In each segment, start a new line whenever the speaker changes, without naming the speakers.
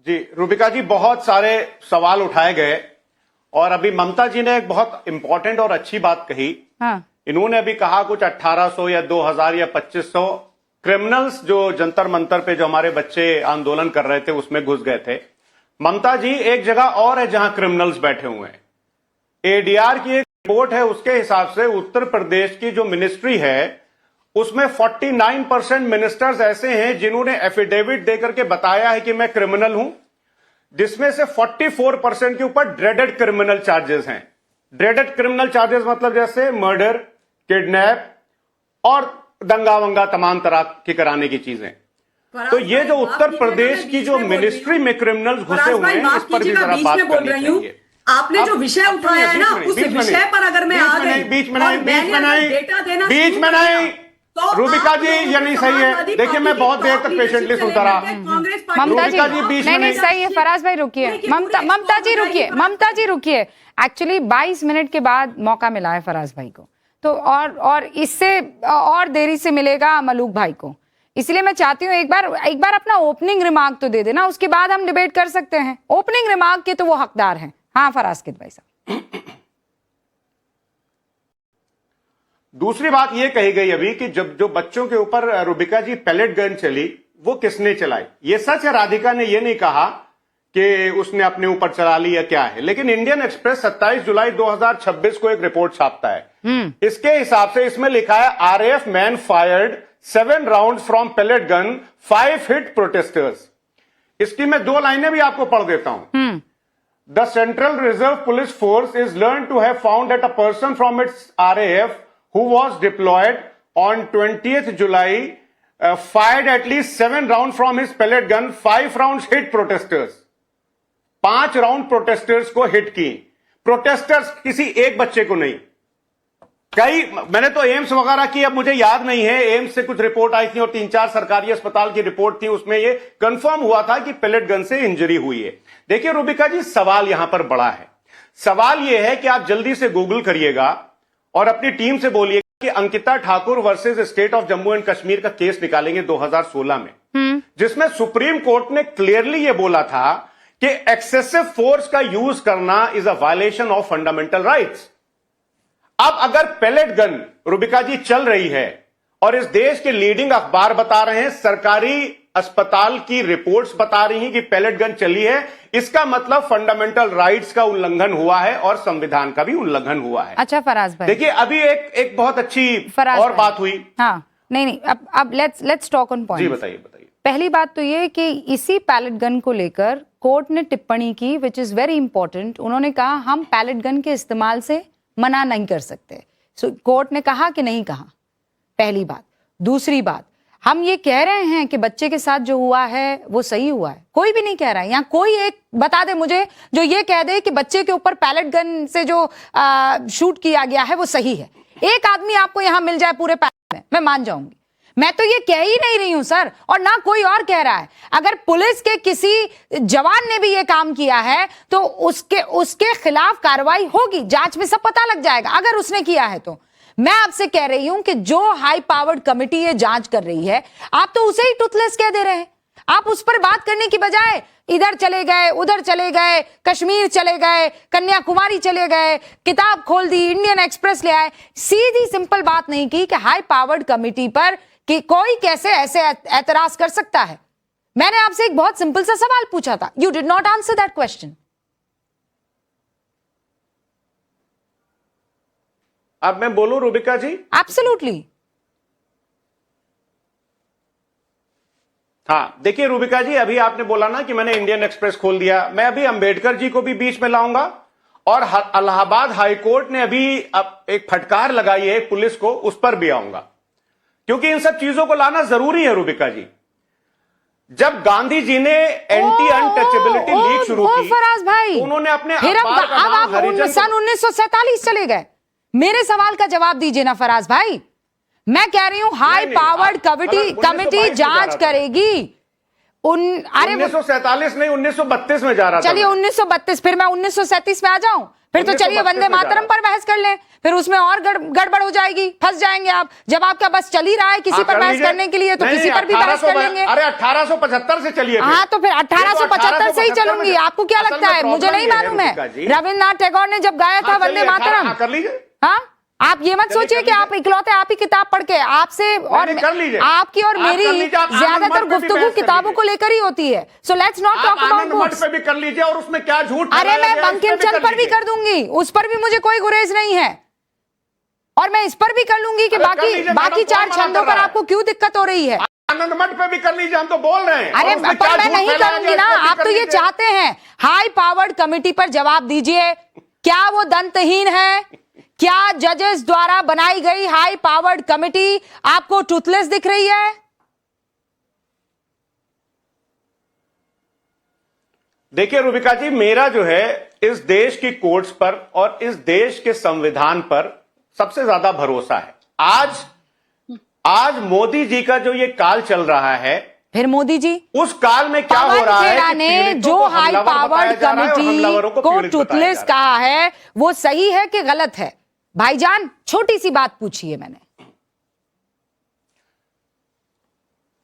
जी रूबिका जी, बहुत सारे सवाल उठाए गए और अभी ममता जी ने एक बहुत इंपॉर्टेंट और अच्छी बात कही।
हाँ।
इन्होंने अभी कहा कुछ 1800 या 2000 या 2500 क्रिमिनल्स जो जंतर मंतर पे जो हमारे बच्चे आंदोलन कर रहे थे उसमें घुस गए थे। ममता जी, एक जगह और है जहां क्रिमिनल्स बैठे हुए हैं। एडीआर की एक रिपोर्ट है, उसके हिसाब से उत्तर प्रदेश की जो मिनिस्ट्री है उसमें 49% मिनिस्टर्स ऐसे हैं जिन्होंने एफिडेविट देकर के बताया है कि मैं क्रिमिनल हूं, जिसमें से 44% के ऊपर ड्रेडेड क्रिमिनल चार्जेस हैं। ड्रेडेड क्रिमिनल चार्जेस मतलब जैसे मर्डर, किडनैप और दंगा वंगा तमाम तरह की कराने की चीजें। तो ये जो उत्तर प्रदेश की जो मिनिस्ट्री में क्रिमिनल्स घुसे हुए हैं, इस पर भी जरा बात करनी चाहिए।
आपने जो विषय उठाया है ना, उस विषय पर अगर मैं आ गई,
बीच में नहीं
तो
रूबिका जी, ये नहीं सही है। देखिए, मैं बहुत देर तक पेशेंटली सुनता रहा।
ममता जी नहीं सही है। फराज भाई रुकिए, ममता जी रुकिए। एक्चुअली 22 मिनट के बाद मौका मिला है फराज भाई को, तो और इससे और देरी से मिलेगा मलूक भाई को। इसलिए मैं चाहती हूँ एक बार अपना ओपनिंग रिमार्क तो दे देना, उसके बाद हम डिबेट कर सकते हैं। ओपनिंग रिमार्क के तो वो हकदार हैं। हाँ फराज भाई साहब।
दूसरी बात यह कही गई अभी कि जब जो बच्चों के ऊपर रूबिका जी पैलेट गन चली, वो किसने चलाई? ये सच है, राधिका ने यह नहीं कहा कि उसने अपने ऊपर चला ली या क्या है, लेकिन इंडियन एक्सप्रेस 27 जुलाई 2026 को एक रिपोर्ट छापता है। इसके हिसाब से इसमें लिखा है, RAF man fired 7 round from pellet gun, 5 hit protesters. इसकी मैं 2 लाइनें भी आपको पढ़ देता हूं। The Central Reserve Police Force is learned to have found that a person from its RAF who was deployed on 20th July fired at least 7 rounds from his pellet gun. 5 rounds hit protesters. 5 round protesters को hit की। Protesters किसी एक बच्चे को नहीं, मैंने तो AIIMS वगैरह की, अब मुझे याद नहीं है, एम्स से कुछ रिपोर्ट आई थी और 3-4 सरकारी अस्पताल की रिपोर्ट थी, उसमें यह कंफर्म हुआ था कि पैलेट गन से इंजरी हुई है। देखिए रूबिका जी, सवाल यहां पर बड़ा है। सवाल यह है कि आप जल्दी से गूगल करिएगा और अपनी टीम से बोलिएगा कि Ankita Thakur versus state of Jammu and Kashmir का केस निकालेंगे 2016 में, जिसमें सुप्रीम कोर्ट ने क्लियरली यह बोला था कि एक्सेसिव फोर्स का यूज करना is a violation of fundamental rights. अब अगर पैलेट गन रूबिका जी चल रही है और इस देश के लीडिंग अखबार बता रहे हैं, सरकारी अस्पताल की रिपोर्ट्स बता रही हैं कि पैलेट गन चली है, इसका मतलब फंडामेंटल राइट्स का उल्लंघन हुआ है और संविधान का भी उल्लंघन हुआ है।
अच्छा फराज भाई,
देखिए अभी एक बहुत अच्छी और बात हुई।
हाँ नहीं अब लेट्स टॉक ऑन पॉइंट।
जी बताइए।
पहली बात तो ये कि इसी पैलेट गन को लेकर कोर्ट ने टिप्पणी की, विच इज वेरी इंपॉर्टेंट। उन्होंने कहा हम पैलेट गन के इस्तेमाल से मना नहीं कर सकते। कोर्ट ने कहा कि नहीं कहा, पहली बात। दूसरी बात, हम ये कह रहे हैं कि बच्चे के साथ जो हुआ है वो सही हुआ है, कोई भी नहीं कह रहा है। यहाँ कोई एक बता दे मुझे जो ये कह दे कि बच्चे के ऊपर पैलेट गन से जो शूट किया गया है वो सही है। एक आदमी आपको यहाँ मिल जाए पूरे पैलेट में, मैं मान जाऊंगी। मैं तो ये कह ही नहीं रही हूं सर, और ना कोई और कह रहा है। अगर पुलिस के किसी जवान ने भी ये काम किया है तो उसके खिलाफ कार्रवाई होगी, जांच में सब पता लग जाएगा अगर उसने किया है तो। मैं आपसे कह रही हूं कि जो हाई पावर्ड कमिटी ये जांच कर रही है, आप तो उसे ही टूथलेस कह दे रहे हैं। आप उस पर बात करने की बजाय इधर चले गए, उधर चले गए, कश्मीर चले गए, कन्याकुमारी चले गए, किताब खोल दी, इंडियन एक्सप्रेस ले आए, सीधी सिंपल बात नहीं की कि हाई पावर्ड कमिटी पर कि कोई कैसे ऐसे एतराज कर सकता है। मैंने आपसे एक बहुत सिंपल सा सवाल पूछा था, you did not answer that question.
अब मैं बोलूं रूबिका जी?
एब्सोल्युटली।
हाँ देखिए रूबिका जी, अभी आपने बोला ना कि मैंने इंडियन एक्सप्रेस खोल दिया, मैं अभी अंबेडकर जी को भी बीच में लाऊंगा और इलाहाबाद हाईकोर्ट ने अभी एक फटकार लगाई है पुलिस को, उस पर भी आऊंगा, क्योंकि इन सब चीजों को लाना जरूरी है रूबिका जी। जब गांधी जी ने एंटी अनटचेबिलिटी लीग शुरू की,
फराज भाई,
तो उन्होंने अपने
फिर अब आप सन 1947 चले गए। मेरे सवाल का जवाब दीजिए ना फराज भाई। मैं कह रही हूं हाई पावर्ड कमिटी जांच करेगी, अरे
1947 नहीं 1932 में जा रहा था।
चलिए 1932, फिर मैं 1937 में आ जाऊं, फिर तो चलिए वंदे मातरम पर बहस कर लें, फिर उसमें और गड़बड़ हो जाएगी, फंस जाएंगे आप। जब आपका बस चल ही रहा है किसी पर बहस करने के लिए, तो किसी पर भी बहस कर लेंगे।
अरे 1875 से चलिए।
हाँ तो फिर 1875 से ही चलूंगी। आपको क्या लगता है, मुझे नहीं मालूम है। रविन्द्रनाथ टैगोर ने जब गाया था वंदे मातरम,
कर लीजिए।
हाँ आप ये मत सोचिए कि आप इकलौते आप ही किताब पढ़ के आपसे और आपकी और मेरी ज्यादातर गुफ्तगू किताबों को लेकर ही होती है। So let's not talk about books
पे भी कर लीजिए, और उसमें क्या झूठ।
अरे मैं बंकिम चंद्र पर भी कर दूंगी, उस पर भी मुझे कोई गुरेज नहीं है, और मैं इस पर भी कर लूंगी कि बाकी 4 छंदों पर आपको क्यों दिक्कत हो रही है।
आनंद मठ पे भी कर लीजिए, हम तो बोल रहे हैं।
अरे पर मैं नहीं करूंगी ना, आप तो ये चाहते हैं। हाई पावर्ड कमेटी पर जवाब दीजिए, क्या वो दंतहीन है? क्या जजेस द्वारा बनाई गई हाई पावर्ड कमेटी आपको टूथलेस दिख रही है?
देखिए रूबिका जी, मेरा जो है इस देश की कोर्ट्स पर और इस देश के संविधान पर सबसे ज्यादा भरोसा है। आज मोदी जी का जो ये काल चल रहा है,
फिर मोदी जी
उस काल में क्या हो रहा है
ने जो हाई पावर्ड कमेटी को टूथलेस कहा है, वो सही है कि गलत है? भाईजान छोटी सी बात पूछी है मैंने।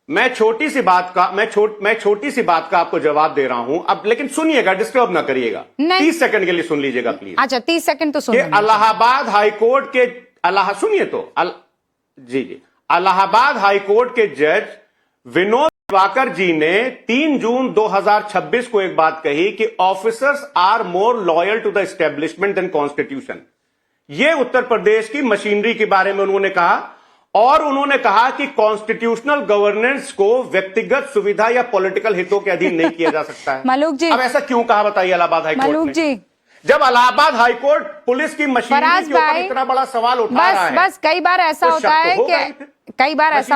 मैं छोटी सी बात का आपको जवाब दे रहा हूं अब, लेकिन सुनिएगा, डिस्टर्ब ना करिएगा। 30 सेकंड के लिए सुन लीजिएगा प्लीज।
अच्छा 30 सेकंड तो सुनिए।
इलाहाबाद हाईकोर्ट के सुनिए तो जी इलाहाबाद हाईकोर्ट के जज विनोद दिवाकर जी ने 3 जून 2026 को एक बात कही कि officers are more loyal to the establishment than constitution. ये उत्तर प्रदेश की मशीनरी के बारे में उन्होंने कहा, और उन्होंने कहा कि कॉन्स्टिट्यूशनल गवर्नेंस को व्यक्तिगत सुविधा या पॉलिटिकल हितों के अधीन नहीं किया जा सकता है।
मलूक जी,
अब ऐसा क्यों कहा बताइए इलाहाबाद हाईकोर्ट
मलूक
ने?
जी,
जब इलाहाबाद हाईकोर्ट पुलिस की मशीनरी के ऊपर इतना बड़ा सवाल उठा रहा है,
बस कई बार ऐसा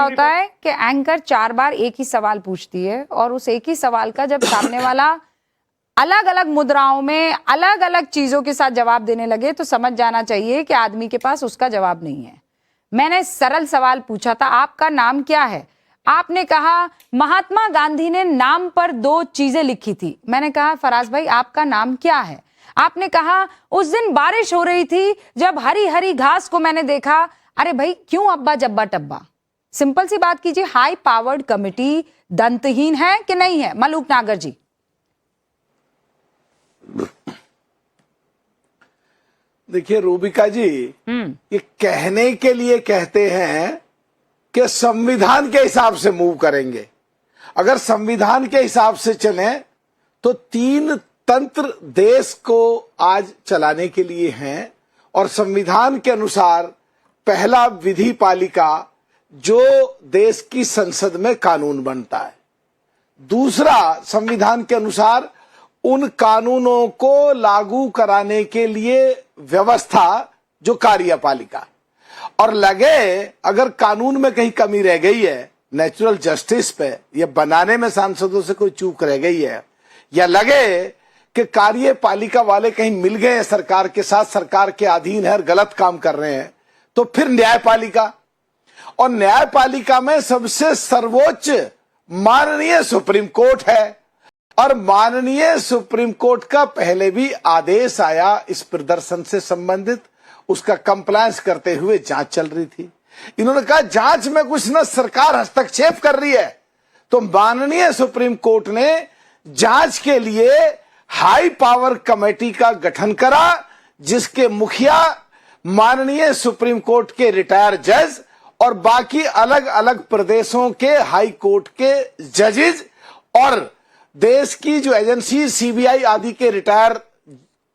होता है कि एंकर 4 बार एक ही सवाल पूछती है, और उस एक ही सवाल का जब सामने वाला अलग अलग मुद्राओं में अलग अलग चीजों के साथ जवाब देने लगे, तो समझ जाना चाहिए कि आदमी के पास उसका जवाब नहीं है। मैंने सरल सवाल पूछा था, आपका नाम क्या है? आपने कहा महात्मा गांधी ने नाम पर 2 चीजें लिखी थी। मैंने कहा फराज भाई आपका नाम क्या है? आपने कहा उस दिन बारिश हो रही थी, जब हरी हरी घास को मैंने देखा। अरे भाई क्यों अब्बा जब्बा टब्बा? सिंपल सी बात कीजिए, हाई पावर्ड कमेटी दंतहीन है कि नहीं है? मलूक नागर जी।
देखिए रूबिका जी, ये कहने के लिए कहते हैं कि संविधान के हिसाब से मूव करेंगे। अगर संविधान के हिसाब से चलें तो 3 तंत्र देश को आज चलाने के लिए हैं, और संविधान के अनुसार पहला विधि पालिका जो देश की संसद में कानून बनता है, दूसरा संविधान के अनुसार उन कानूनों को लागू कराने के लिए व्यवस्था जो कार्यपालिका, और लगे अगर कानून में कहीं कमी रह गई है, नेचुरल जस्टिस पे ये बनाने में सांसदों से कोई चूक रह गई है, या लगे कि कार्यपालिका वाले कहीं मिल गए हैं सरकार के साथ, सरकार के अधीन है और गलत काम कर रहे हैं, तो फिर न्यायपालिका, और न्यायपालिका में सबसे सर्वोच्च माननीय सुप्रीम कोर्ट है, और माननीय सुप्रीम कोर्ट का पहले भी आदेश आया इस प्रदर्शन से संबंधित, उसका कंप्लायंस करते हुए जांच चल रही थी। इन्होंने कहा जांच में कुछ न सरकार हस्तक्षेप कर रही है, तो माननीय सुप्रीम कोर्ट ने जांच के लिए हाई पावर कमेटी का गठन करा, जिसके मुखिया माननीय सुप्रीम कोर्ट के रिटायर जज और बाकी अलग अलग प्रदेशों के हाई कोर्ट के जजेस और देश की जो एजेंसी सीबीआई आदि के रिटायर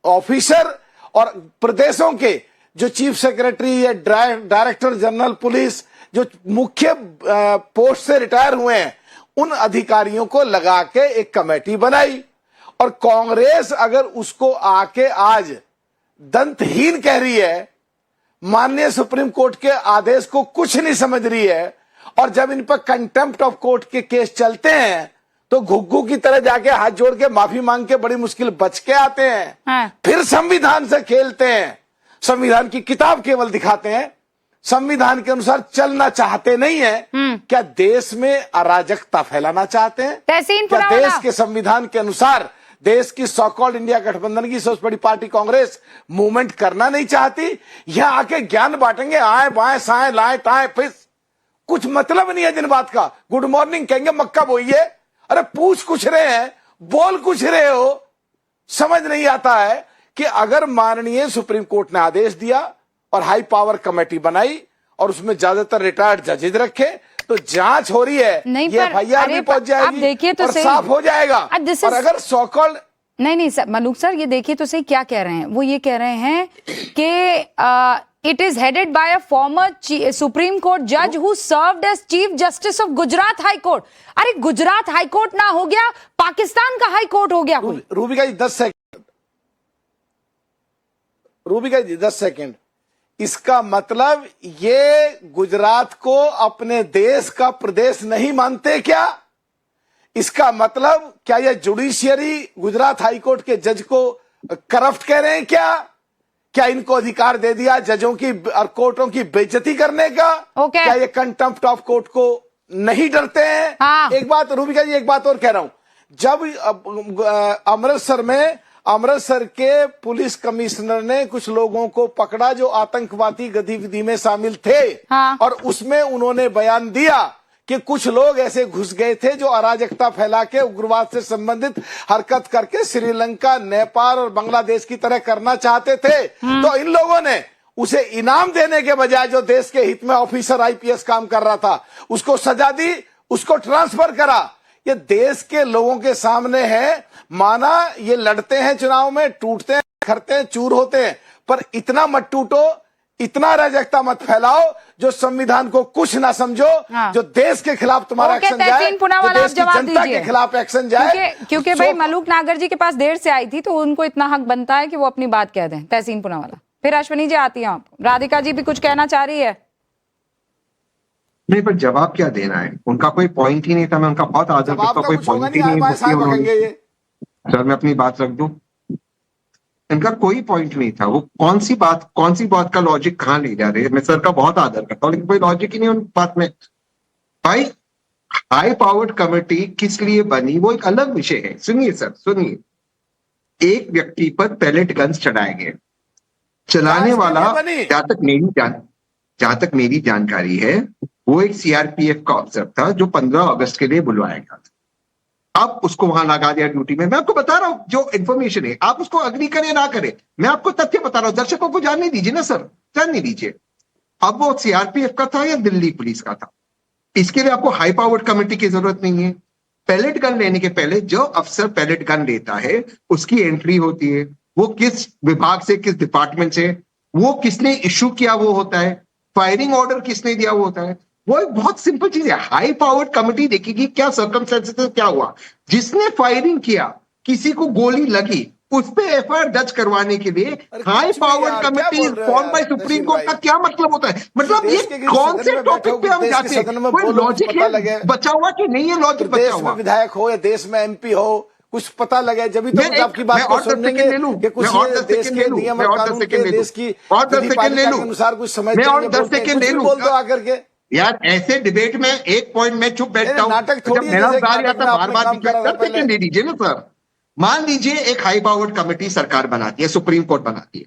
ऑफिसर और प्रदेशों के जो चीफ सेक्रेटरी या डायरेक्टर जनरल पुलिस जो मुख्य पोस्ट से रिटायर हुए हैं, उन अधिकारियों को लगा के एक कमेटी बनाई। और कांग्रेस अगर उसको आके आज दंतहीन कह रही है, माननीय सुप्रीम कोर्ट के आदेश को कुछ नहीं समझ रही है, और जब इन पर कंटेम्प्ट ऑफ कोर्ट के केस चलते हैं तो घुग्गू की तरह जाके हाथ जोड़ के माफी मांग के बड़ी मुश्किल बच के आते हैं। फिर संविधान से खेलते हैं, संविधान की किताब केवल दिखाते हैं, संविधान के अनुसार चलना चाहते नहीं है, क्या देश में अराजकता फैलाना चाहते हैं?
तहसीन
क्या
पुनावाला।
देश के संविधान के अनुसार देश की सो कॉल्ड इंडिया गठबंधन की सबसे बड़ी पार्टी कांग्रेस मूवमेंट करना नहीं चाहती? यहां आके ज्ञान बांटेंगे, आए बाएं साएं लाएं टाएं फिस, कुछ मतलब नहीं है दिन बात का। गुड मॉर्निंग कहेंगे, मक्का बोइए। अरे पूछ कुछ रहे हैं, बोल कुछ रहे हो, समझ नहीं आता है कि अगर माननीय सुप्रीम कोर्ट ने आदेश दिया और हाई पावर कमेटी बनाई और उसमें ज्यादातर रिटायर्ड जजेज रखे, तो जांच हो रही है,
नहीं,
ये
पर
एफआईआर
अरे
भी पहुंच
पर आप
जाएगी
देखिए तो
और
सही।
साफ हो जाएगा।
this
और
is-
अगर सो कॉल्ड
नहीं सर, मलूक सर ये देखिए तो सही क्या कह रहे हैं। वो ये कह रहे हैं कि it is headed by a former supreme court जज who served as chief justice of Gujarat high court. अरे गुजरात हाई कोर्ट ना हो गया, पाकिस्तान का हाई कोर्ट हो गया कोई।
रूबिका जी 10 सेकंड, रूबिका जी 10 सेकंड। इसका मतलब ये गुजरात को अपने देश का प्रदेश नहीं मानते क्या? इसका मतलब क्या ये जुडिशियरी गुजरात हाईकोर्ट के जज को करप्ट कह रहे हैं क्या? क्या इनको अधिकार दे दिया जजों की और कोर्टों की बेइज्जती करने का?
ओके।
क्या ये कंटेम्प्ट ऑफ कोर्ट को नहीं डरते हैं?
हाँ।
एक बात रूबिका जी, एक बात और कह रहा हूं, जब अमृतसर के पुलिस कमिश्नर ने कुछ लोगों को पकड़ा जो आतंकवादी गतिविधि में शामिल थे,
हाँ।
और उसमें उन्होंने बयान दिया कि कुछ लोग ऐसे घुस गए थे जो अराजकता फैला के उग्रवाद से संबंधित हरकत करके श्रीलंका, नेपाल और बांग्लादेश की तरह करना चाहते थे। तो इन लोगों ने उसे इनाम देने के बजाय जो देश के हित में ऑफिसर आईपीएस काम कर रहा था उसको सजा दी, उसको ट्रांसफर करा। ये देश के लोगों के सामने है। माना ये लड़ते हैं चुनाव में, टूटते हैं, खरते हैं, चूर होते हैं, पर इतना मत टूटो, इतना अराजकता मत फैलाओ जो संविधान को कुछ ना समझो।
हाँ।
जो देश के खिलाफ तुम्हारा
ओके,
एक्शन जाए,
तहसीन पुनावाला,
जो
आप
देश की
जवाब
जनता
दीजिए।
के खिलाफ एक्शन जाए।
क्योंकि भाई मलूक नागर जी के पास देर से आई थी तो उनको इतना हक बनता है कि वो अपनी बात कह दें। तहसीन पुनावाला, फिर अश्विनी जी आती हैं आप। राधिका जी भी कुछ कहना चाह रही है।
नहीं, पर जवाब क्या देना है? उनका कोई पॉइंट ही नहीं था। मैं उनका बहुत आदर करता हूं, कोई पॉइंट ही नहीं है। सर मैं अपनी बात रख दूं, इनका कोई पॉइंट नहीं था। वो कौन सी बात का लॉजिक कहाँ ले जा रहे हैं? मैं सर का बहुत आदर करता हूँ, लेकिन कोई लॉजिक ही नहीं उन बात में। भाई हाई पावर्ड कमेटी किस लिए बनी वो एक अलग विषय है। सुनिए सर, सुनिए, एक व्यक्ति पर पैलेट गन्स चढ़ाए गए, चलाने वाला जहां तक मेरी जानकारी है वो एक सीआरपीएफ का अफसर था जो 15 अगस्त के लिए बुलवाया गया था। अब उसको वहां लगा दिया ड्यूटी में। मैं आपको बता रहा हूं जो इन्फॉर्मेशन है, आप उसको अग्री करें ना करें, मैं आपको तथ्य बता रहा हूं। दर्शकों को जानने दीजिए ना सर, जानने दीजिए। अब वो सीआरपीएफ का था या दिल्ली पुलिस का था, इसके लिए आपको हाई पावर्ड कमेटी की जरूरत नहीं है। पैलेट गन लेने के पहले जो अफसर पैलेट गन लेता है उसकी एंट्री होती है, वो किस विभाग से, किस डिपार्टमेंट से, वो किसने इश्यू किया वो होता है, फायरिंग ऑर्डर किसने दिया वो होता है। वो एक बहुत सिंपल चीज है। हाई पावर्ड कमेटी देखेगी क्या सर्कमस्टेंसेस क्या हुआ, जिसने फायरिंग किया, किसी को गोली लगी, उस पे एफआईआर दर्ज करवाने के लिए high powered committee form by supreme court का क्या मतलब होता है? मतलब ये कौन से टॉपिक पे हम जाते हैं? कोई लॉजिक है बचा हुआ कि नहीं है? लॉजिक बचा हुआ,
विधायक हो या देश में एमपी हो, कुछ पता लगे जब तो आपकी बात को सुनेंगे कि कुछ देश के नियम और कानून के देश की अनुसार कुछ समझ बोल दो आकर के।
यार ऐसे डिबेट में एक पॉइंट में चुप बैठता हूं,
नाटक थोड़ी है,
मेरा
जैसे
बार आता
नाटक
बार
काम कर रहा था
बार दे दीजिए ना सर। मान लीजिए एक हाई पावर्ड कमेटी सरकार बनाती है, सुप्रीम कोर्ट बनाती है,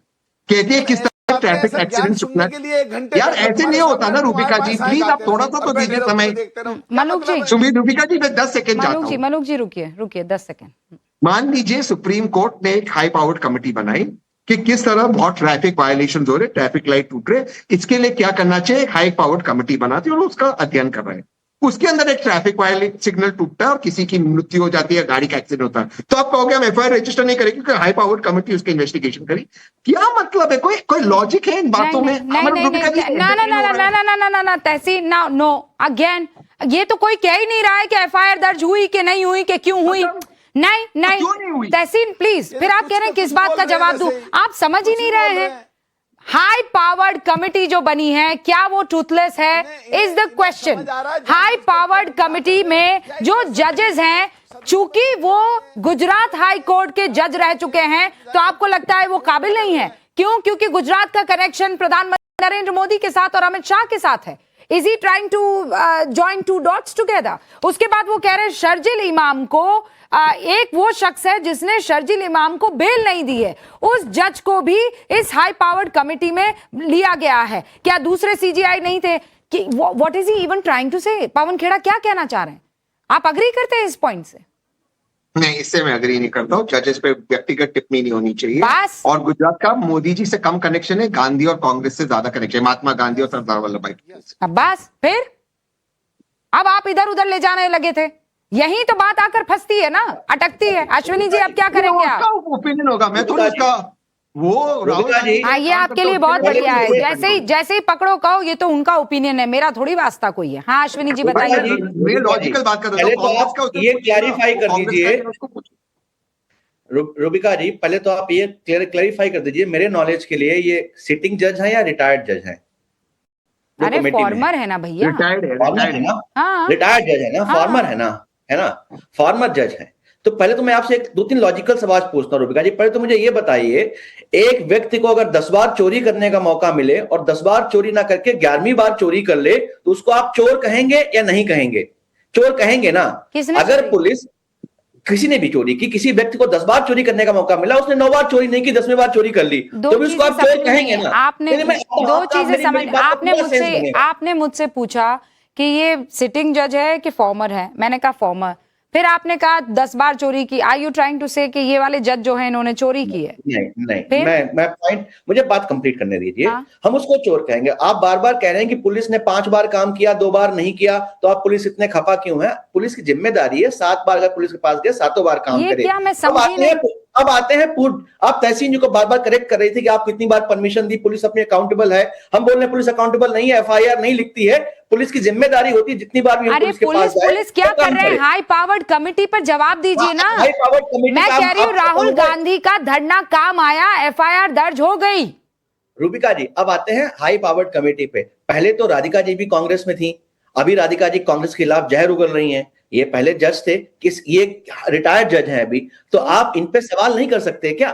कहती है किस तरह ट्रैफिक एक्सीडेंट रुकना है। यार ऐसे नहीं होता ना रूबिका जी, प्लीज आप थोड़ा सा तो दीजिए समय।
मलूक जी,
सुमित रूबिका जी मैं 10 सेकंड चाहता हूं।
मलूक जी रुकिए 10 सेकंड।
मान लीजिए सुप्रीम कोर्ट ने एक हाई पावर्ड कमेटी बनाई कि किस तरह बहुत ट्रैफिक वायलेशन हो रहे, ट्रैफिक लाइट टूट रहे, इसके लिए क्या करना चाहिए। एक हाई पावर्ड कमेटी बनाती है और उसका अध्ययन कर रहे हैं। उसके अंदर एक ट्रैफिक वायलेट सिग्नल टूटता है और किसी की मृत्यु हो जाती है, गाड़ी का एक्सीडेंट होता है, तो आप कहोगे हम एफआईआर रजिस्टर नहीं करेंगे क्योंकि हाई पावर्ड कमेटी उसकी इन्वेस्टिगेशन करी। क्या मतलब है? कोई लॉजिक है इन बातों में?
ना तहसीन ना, नो अगेन, ये तो कोई कह ही नहीं रहा है कि एफआईआर दर्ज हुई कि नहीं हुई कि क्यों हुई। नहीं तहसीन प्लीज, फिर आप कह रहे हैं किस बात का जवाब दूं? आप समझ ही नहीं रहे हैं। हाई पावर्ड कमेटी जो बनी है क्या वो ट्रूथलेस है, is the question. High powered committee में जो जजेस हैं, चूंकि वो गुजरात हाई कोर्ट के जज रह चुके हैं, तो आपको लगता है वो काबिल नहीं है? क्यों? क्योंकि गुजरात का कनेक्शन प्रधानमंत्री नरेंद्र मोदी के साथ और अमित शाह के साथ है? Is he trying to join to dots together? उसके बाद वो कह रहे हैं शर्जिल इमाम को एक वो शख्स है जिसने शर्जिल इमाम को बेल नहीं दी है, उस जज को भी इस हाई पावर्ड कमेटी में लिया गया है। क्या दूसरे सीजीआई नहीं थे? कि what is he even trying to say? Pawan Kheda क्या कहना चाह रहे हैं? आप अग्री करते हैं इस पॉइंट से?
नहीं, इससे मैं अग्री नहीं करता हूँ। जजेस पे व्यक्तिगत टिप्पणी नहीं होनी चाहिए।
बस।
और गुजरात का मोदी जी से कम कनेक्शन है, गांधी और कांग्रेस से ज्यादा कनेक्शन है, महात्मा गांधी और सरदार वल्लभ भाई पटेल से।
अब बस फिर अब आप इधर उधर ले जाने लगे थे, यही तो बात आकर फंसती है ना, अटकती है। अश्विनी जी अब क्या करेंगे आप?
ओपिनियन होगा, मैं थोड़ा उसका वो राहुल जी।
हाँ, ये आपके लिए बहुत बढ़िया है। जैसे ही पकड़ो कहो ये तो उनका ओपिनियन है, मेरा थोड़ी वास्ता कोई है। हाँ अश्विनी जी बताइए।
मैं लॉजिकल बात कर रहा
पहले
हूँ।
तो
कांग्रेस
आप
का
ये क्लैरिफाई कर दीजिए, रूबिका जी, पहले तो आप ये क्लैरिफाई कर दीजिए मेरे नॉलेज के लिए, ये सिटिंग जज है या रिटायर्ड जज है?
अरे फॉर्मर है ना भैया,
रिटायर्ड है,
फॉर्मर है ना?
हाँ
रिटायर्ड जज है ना?
हाँ।
फॉर्मर है ना? फॉर्मर जज है। तो पहले तो मैं आपसे एक 2-3 लॉजिकल सवाल पूछता हूँ रूबिका जी। पहले तो मुझे ये बताइए, एक व्यक्ति को अगर 10 बार चोरी करने का मौका मिले और 10 बार चोरी ना करके 11वीं बार चोरी कर ले, तो उसको आप चोर कहेंगे या नहीं कहेंगे? चोर कहेंगे ना।
किसने
अगर
चोरी?
पुलिस, किसी ने भी चोरी की, किसी व्यक्ति को 10 बार चोरी करने का मौका मिला, उसने 9 बार चोरी नहीं की, 10वीं बार चोरी कर ली, तो भी उसको आप चोर कहेंगे ना?
आपने दो चीजें समझ, आपने मुझसे पूछा कि ये सिटिंग जज है कि फॉर्मर है, मैंने कहा फॉर्मर। फिर आपने कहा 10 बार चोरी की। आर यू ट्राइंग टू से कि ये वाले जज जो है इन्होंने चोरी की है?
नहीं, मैं पॉइंट, मुझे बात कंप्लीट करने दीजिए।
हाँ?
हम उसको चोर कहेंगे। आप बार बार कह रहे हैं कि पुलिस ने 5 बार काम किया, 2 बार नहीं किया, तो आप पुलिस इतने खफा क्यों है? पुलिस की जिम्मेदारी है 7 बार अगर पुलिस के पास गए 7 बार काम करे।
क्या मैं समझी नहीं।
अब आते हैं आप तहसीन जी को बार बार करेक्ट कर रही थी कि आप कितनी बार परमिशन दी, पुलिस अपनी अकाउंटेबल है। हम बोल रहे हैं पुलिस अकाउंटेबल नहीं है, एफआईआर नहीं लिखती है, पुलिस की जिम्मेदारी होती है जितनी बार भी
अरे पुलिस क्या कर रहे हैं? हाई पावर्ड कमेटी पर जवाब दीजिए ना। मैं कह रही हूँ राहुल गांधी का धरना काम आया, एफआईआर दर्ज हो गई।
रूबिका जी, अब आते हैं हाई पावर्ड कमेटी पे। पहले तो राधिका जी भी कांग्रेस में थी, अभी राधिका जी कांग्रेस के खिलाफ जहर उगल रही हैं। ये पहले जज थे, ये रिटायर्ड जज हैं अभी, तो आप इन पे सवाल नहीं कर सकते क्या?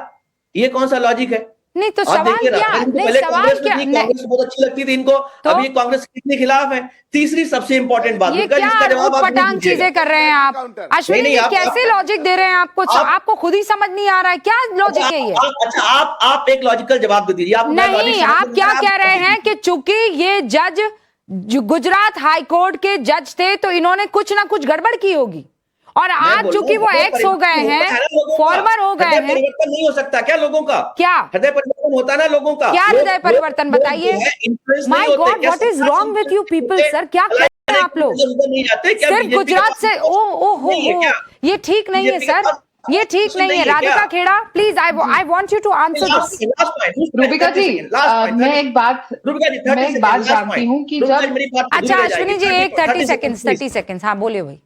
ये कौन सा लॉजिक है?
नहीं तो सवाल क्या? नहीं सवाल क्या?
कांग्रेस बहुत अच्छी लगती थी इनको,
तो
अभी कांग्रेस कितने खिलाफ है? तीसरी सबसे इंपॉर्टेंट बात,
ये क्या पटांग चीजें कर रहे हैं आप? अश्विनी जी कैसे लॉजिक दे रहे हैं आपको? आपको खुद ही समझ नहीं आ रहा है क्या लॉजिक है ये?
अच्छा, आप एक लॉजिकल जवाब दे दीजिए।
नहीं, आप क्या कह रहे हैं कि चूंकि ये जज गुजरात हाई कोर्ट के जज थे तो इन्होंने कुछ ना कुछ गड़बड़ की होगी, और आज चूंकि वो एक्स हो गए हैं, फॉर्मर हो गए हैं।
परिवर्तन नहीं हो सकता क्या लोगों का?
क्या
हृदय परिवर्तन होता है ना लोगों का?
क्या हृदय परिवर्तन बताइए? My God, what is wrong with you people sir? क्या कर रहे हैं आप लोग? सिर्फ गुजरात से ओ हो, ये ठीक नहीं है सर, ये ठीक नहीं है। Radhika Khera please, I want you to answer this.
Rubika ji, मैं एक बात जानती हूँ कि जब,
अच्छा अश्विनी जी एक 30 सेकेंड, हाँ बोलिए भाई।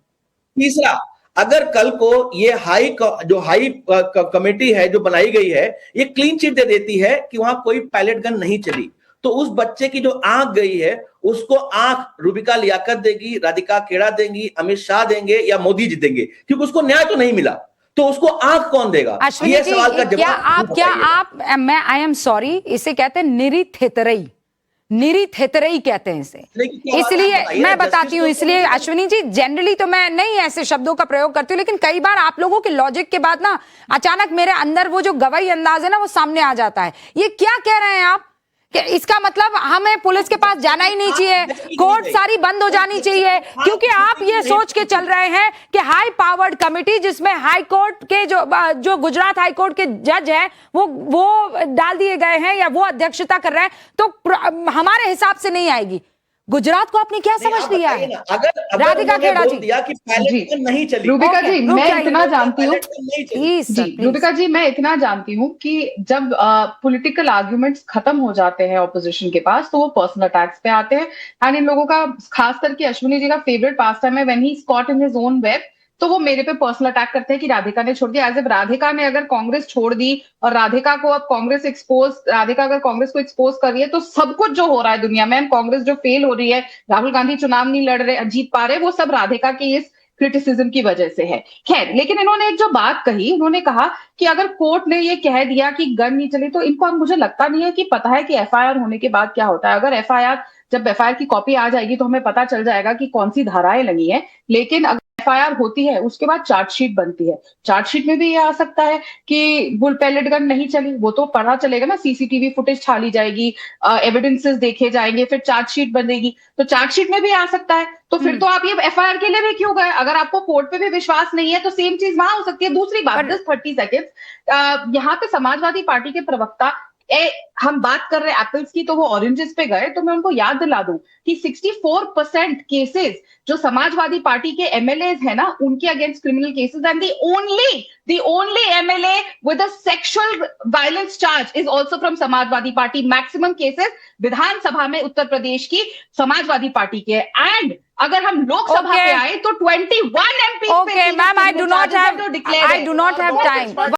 तीसरा, अगर कल को ये हाई कमेटी है जो बनाई गई है, ये क्लीन चिट दे देती है कि वहां कोई पायलट गन नहीं चली, तो उस बच्चे की जो आंख गई है उसको आंख रूबिका लियाकत देगी, राधिका खेड़ा देंगी, अमित शाह देंगे या मोदी जी देंगे? क्योंकि उसको न्याय तो नहीं मिला, तो उसको आंख कौन देगा?
अश्विनी जी, मैं आई एम सॉरी, इसे कहते हैं निरी थेतरई कहते हैं इसे। इसलिए मैं बताती हूँ, इसलिए अश्विनी जी जनरली तो मैं नहीं ऐसे शब्दों का प्रयोग करती हूँ, लेकिन कई बार आप लोगों के लॉजिक के बाद ना अचानक मेरे अंदर वो जो गवाही अंदाज है ना वो सामने आ जाता है। ये क्या कह रहे हैं आप कि इसका मतलब हमें पुलिस के पास जाना ही नहीं चाहिए, कोर्ट सारी बंद हो जानी चाहिए, क्योंकि आप ये सोच के चल रहे हैं कि हाई पावर्ड कमेटी जिसमें हाई कोर्ट के जो गुजरात हाई कोर्ट के जज हैं वो डाल दिए गए हैं या वो अध्यक्षता कर रहे हैं, तो हमारे हिसाब से नहीं आएगी। गुजरात को आपने क्या समझ लिया है? राधिका खेड़ा जी
नहीं चली।
रूबिका जी मैं इतना जानती हूँ रूबिका जी मैं इतना जानती हूँ कि जब पॉलिटिकल आर्ग्यूमेंट्स खत्म हो जाते हैं ऑपोजिशन के पास, तो वो पर्सनल अटैक्स पे आते हैं। एंड इन लोगों का, खास करके अश्विनी जी का फेवरेट पास टाइम है when he is caught in his own web, तो वो मेरे पे पर्सनल अटैक करते हैं कि राधिका ने छोड़ दिया। एज इफ राधिका ने अगर कांग्रेस छोड़ दी और राधिका को अब राधिका अगर कांग्रेस को एक्सपोज कर रही है, तो सब कुछ जो हो रहा है दुनिया में, कांग्रेस जो फेल हो रही है, राहुल गांधी चुनाव नहीं लड़ रहे, जीत पा रहे, वो सब राधिका की इस क्रिटिसिज्म की वजह से है। खैर, लेकिन इन्होंने एक जो बात कही, उन्होंने कहा कि अगर कोर्ट ने ये कह दिया कि गन नहीं चली, तो इनको अब मुझे लगता नहीं है कि पता है कि एफआईआर होने के बाद क्या होता है। अगर जब एफआईआर की कॉपी आ जाएगी तो हमें पता चल जाएगा कि कौन सी धाराएं लगी हैं। लेकिन अगर एफआईआर होती है, उसके बाद चार्जशीट बनती है, चार्जशीट में भी ये आ सकता है कि बुल पैलेट गन नहीं चली, वो तो पता चलेगा ना, सीसीटीवी फुटेज छाली जाएगी, एविडेंसेस देखे जाएंगे, फिर चार्जशीट बनेगी, तो चार्जशीट में भी आ सकता है। तो फिर तो आप ये एफआईआर के लिए भी क्यों गए? अगर आपको कोर्ट पे भी विश्वास नहीं है तो सेम चीज वहां हो सकती है। दूसरी बात, 30 सेकेंड, यहाँ पे समाजवादी पार्टी के प्रवक्ता, हम बात कर रहे हैं एप्पल्स की, तो वो ऑरेंजेस पे गए, तो मैं उनको याद दिला दूं कि 64% केसेस जो समाजवादी पार्टी के एमएलए है ना, उनके against criminal cases, and the only MLA with a sexual violence charge is also from Samajwadi party. Maximum cases विधानसभा में उत्तर प्रदेश की समाजवादी पार्टी के, एंड अगर हम लोकसभा पे आए तो 21 MP.
Okay, ma'am, I do not have time.